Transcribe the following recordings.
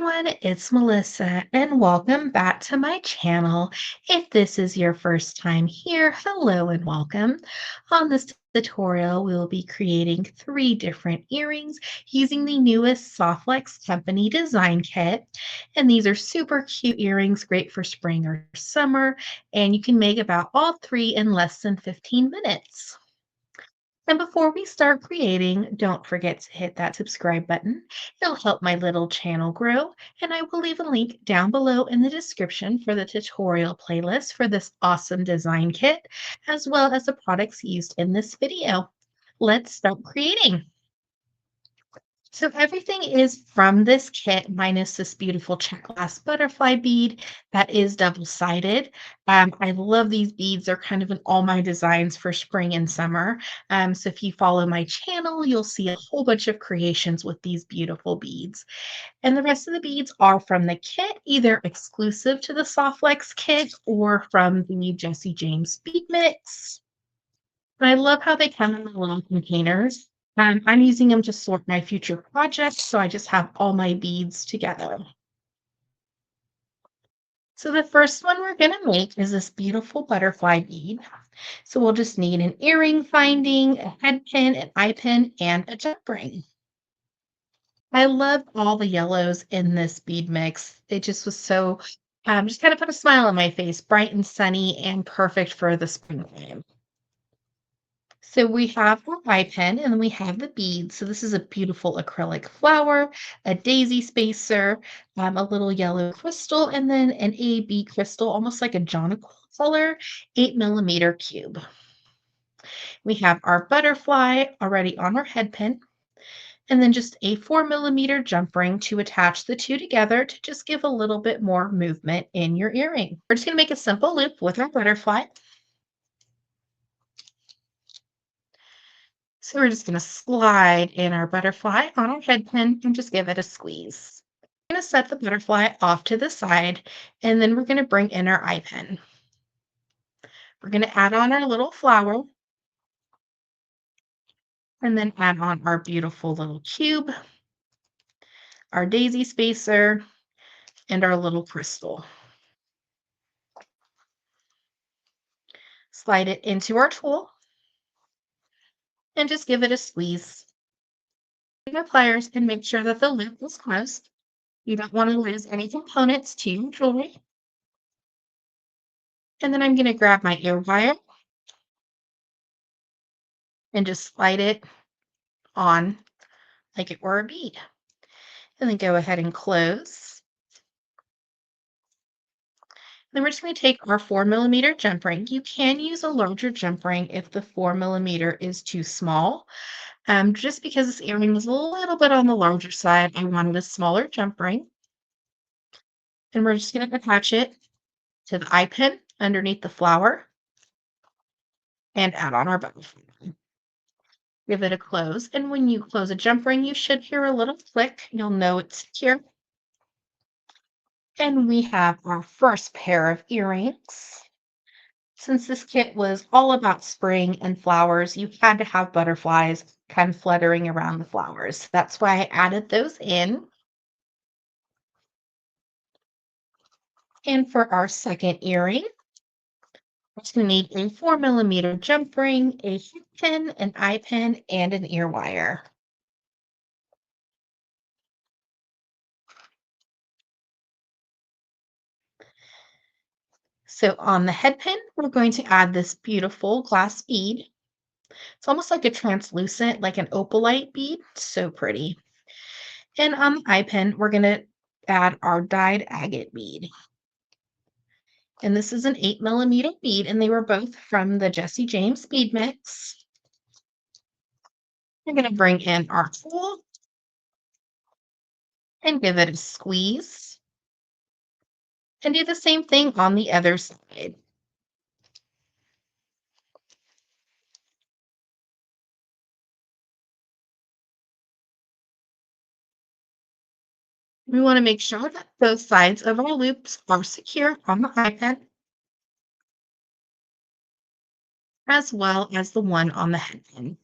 everyone, it's Melissa, and welcome back to my channel. If this is your first time here, hello and welcome. On this tutorial, we will be creating three different earrings using the newest Softlex Company design kit. And these are super cute earrings, great for spring or summer, and you can make about all three in less than 15 minutes. And before we start creating, don't forget to hit that subscribe button. It'll help my little channel grow. And I will leave a link down below in the description for the tutorial playlist for this awesome design kit, as well as the products used in this video. Let's start creating. So everything is from this kit minus this beautiful check glass butterfly bead that is double-sided. I love these beads. They're kind of in all my designs for spring and summer. So if you follow my channel, you'll see a whole bunch of creations with these beautiful beads. And the rest of the beads are from the kit, either exclusive to the Softlex kit or from the Jessie James bead mix. And I love how they come in the little containers. I'm using them to sort my future projects, so I just have all my beads together. So the first one we're going to make is this beautiful butterfly bead. So we'll just need an earring finding, a head pin, an eye pin, and a jump ring. I love all the yellows in this bead mix. It just was so, just kind of put a smile on my face, bright and sunny and perfect for the springtime. So we have our eye pen and then we have the beads. So this is a beautiful acrylic flower, a daisy spacer, a little yellow crystal, and then an AB crystal, almost like a jonquil color, 8 millimeter cube. We have our butterfly already on our head pin, and then just a 4 millimeter jump ring to attach the two together to just give a little bit more movement in your earring. We're just gonna make a simple loop with our butterfly. So we're just going to slide in our butterfly on our head pin and just give it a squeeze. We're going to set the butterfly off to the side, and then we're going to bring in our eye pin. We're going to add on our little flower, and then add on our beautiful little cube, our daisy spacer, and our little crystal. Slide it into our tool, and just give it a squeeze. Take our pliers and make sure that the loop is closed. You don't want to lose any components to your jewelry. And then I'm going to grab my ear wire and just slide it on like it were a bead. And then go ahead and close. Then we're just going to take our 4 millimeter jump ring. You can use a larger jump ring if the 4 millimeter is too small. Just because this earring was a little bit on the larger side, I wanted a smaller jump ring. And we're just going to attach it to the eye pin underneath the flower and add on our butterfly. Give it a close. And when you close a jump ring, you should hear a little click. You'll know it's secure. And we have our first pair of earrings. Since this kit was all about spring and flowers, you had to have butterflies kind of fluttering around the flowers. That's why I added those in. And for our second earring, we're just going to need a 4 millimeter jump ring, a hoop pin, an eye pin, and an ear wire. So on the head pin, we're going to add this beautiful glass bead. It's almost like a translucent, like an opalite bead. So pretty. And on the eye pin, we're going to add our dyed agate bead. And this is an 8 millimeter bead, and they were both from the Jessie James bead mix. We're going to bring in our tool and give it a squeeze. And do the same thing on the other side. We want to make sure that both sides of our loops are secure on the eye pin, as well as the one on the head pin.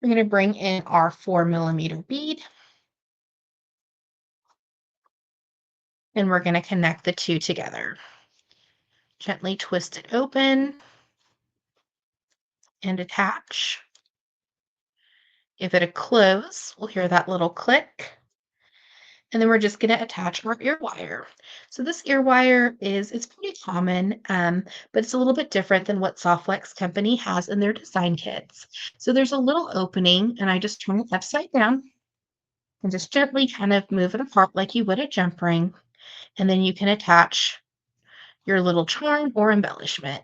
We're going to bring in our 4 millimeter bead and we're going to connect the two together. Gently twist it open and attach. Give it a close. We'll hear that little click. And then we're just going to attach our ear wire. So this ear wire it's pretty common, but it's a little bit different than what Softflex company has in their design kits. So there's a little opening, and I just turn it upside down and just gently kind of move it apart like you would a jump ring. And then you can attach your little charm or embellishment.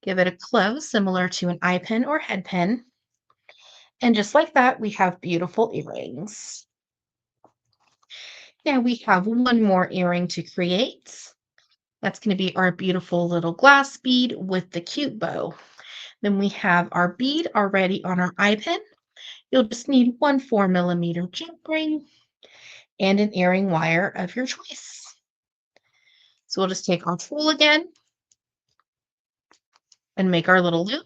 Give it a close, similar to an eye pin or head pin. And just like that, we have beautiful earrings. Now we have one more earring to create. That's going to be our beautiful little glass bead with the cute bow. Then we have our bead already on our eye pin. You'll just need one 4 millimeter jump ring and an earring wire of your choice. So we'll just take our tool again and make our little loop.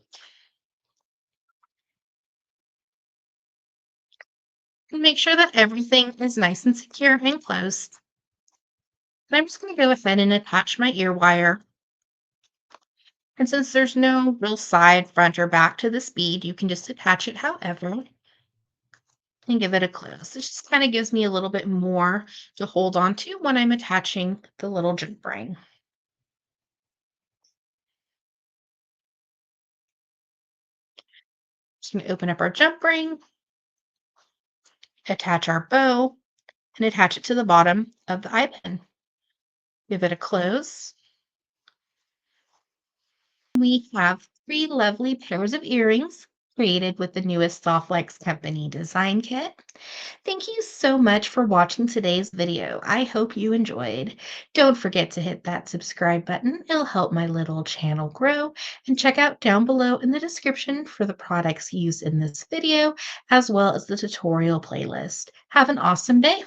And make sure that everything is nice and secure and closed. And I'm just going to go ahead and attach my ear wire. And since there's no real side, front, or back to this bead, you can just attach it however and give it a close. It just kind of gives me a little bit more to hold on to when I'm attaching the little jump ring. Just going to open up our jump ring, attach our bow, and attach it to the bottom of the eye pin. Give it a close. We have three lovely pairs of earrings created with the newest Softlex Company design kit. Thank you so much for watching today's video. I hope you enjoyed. Don't forget to hit that subscribe button. It'll help my little channel grow. And check out down below in the description for the products used in this video, as well as the tutorial playlist. Have an awesome day.